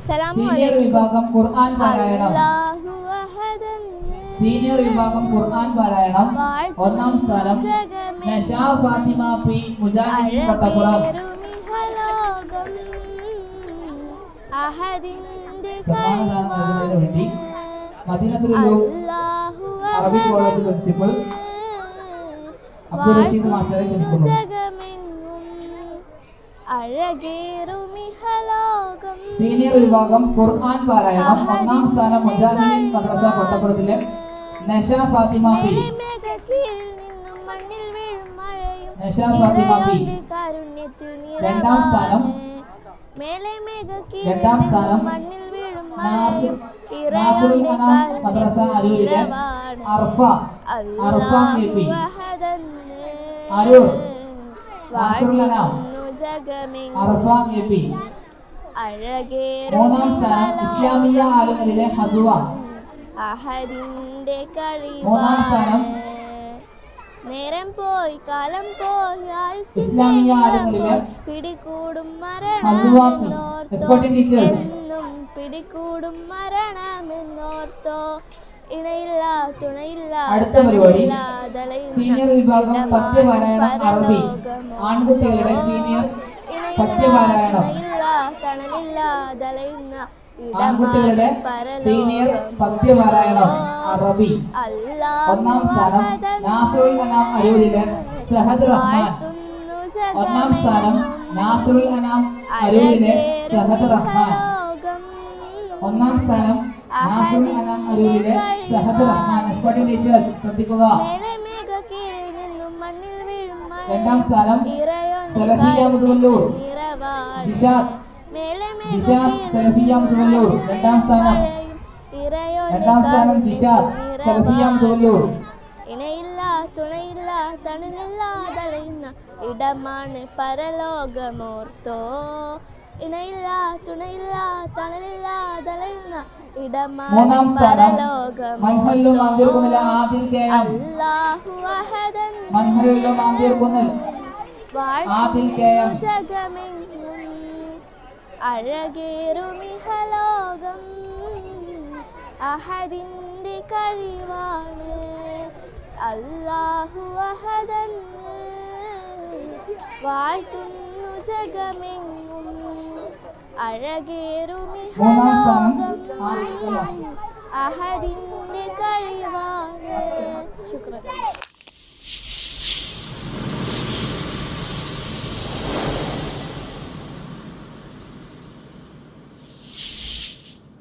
Senior വിഭാഗം ഖുർആൻ പാരായണം. Senior വിഭാഗം ഖുർആൻ പാരായണം ഒന്നാം സ്ഥാനം നഷാ ഫാത്തിമ പി മുജാഹിദീൻ കൊട്ടപ്പുറം. സമ്മാനദാനം വേണ്ടി Madeenathul Arabic college principal Abdul Rasheed മാസ്റ്ററെ ക്ഷണിക്കുന്നു. സീനിയർ വിഭാഗം ഖുർആൻ പാരായണം ഒന്നാം സ്ഥാനം മുജാഹിദീൻ മദ്രസ കൊട്ടപ്പുറത്തിലെ നഷാ ഫാത്തിമ പി. നഷാ ഫാത്തിമ പി. രണ്ടാം സ്ഥാനം നാസിറുൽ അനാം മദ്രസ അരൂരിലെ Arfa K P. Aroor Nasirul Anam Arfa K P. മൂന്നാം സ്ഥാനം ഇസ്ലാമിയ ആലുങ്ങലിലെ ഹസുവ. മൂന്നാം സ്ഥാനം നേരം പോയി കാലം പോയി ഇസ്ലാമിയ ആലുങ്ങലിലെ പിടികൂടും മരണമെന്നും പിടികൂടും മരണമെന്നോർത്തോ ഇണയില്ല തുണയില്ല. അടുത്ത പരിപാടി സീനിയർ വിഭാഗം പദ്യപാരായണം അറബി ആൺകുട്ടികളുടെ സീനിയർ പദ്യപാരായണം. ആൺകുട്ടികളുടെ സീനിയർ പദ്യപാരായണം അറബി ഒന്നാം സ്ഥാനം നാസിറുൽ അനാം അരൂരിലെ സഹദ് റഹ്മാൻ. ഒന്നാം സ്ഥാനം നാസിറുൽ അനാം അരൂരിലെ സഹദ് റഹ്മാൻ. ഒന്നാം സ്ഥാനം നാസിറുൽ അനാം അരൂരിലെ സഹദ് റഹ്മാൻ. എസ്കോർട്ടിംഗ് ടീച്ചേഴ്സ് ശ്രദ്ധിക്കുക. രണ്ടാം സ്ഥാനം സലഫിയ മുതവല്ലൂർ ജിഷാദ് സലഫിയ മുതവല്ലൂർ. രണ്ടാം സ്ഥാനം ജിഷാദ് സലഫിയ മുതവല്ലൂർ. ഇണയില്ല തുണയില്ല തണലില്ല തളയുന്ന ഇടമാണ് പരലോകമോർത്തോ. ഇണയില്ല തുണയില്ല തണലില്ല തളയുന്ന ഇടമാണ് പരലോകമോർത്തോ. അല്ലാഹു അഹദൻ ജഗമെങ്ങും അഴകേറുമിഹലോകം അഹദിന്റെ കഴിവാണ്. അല്ലാഹു അഹദൻ വാഴ്ത്തുന്നു ജഗമെങ്ങും അഴകേറുമിഹലോകം അഹദിന്റെ കഴിവാണ്. ശുക്രൻ.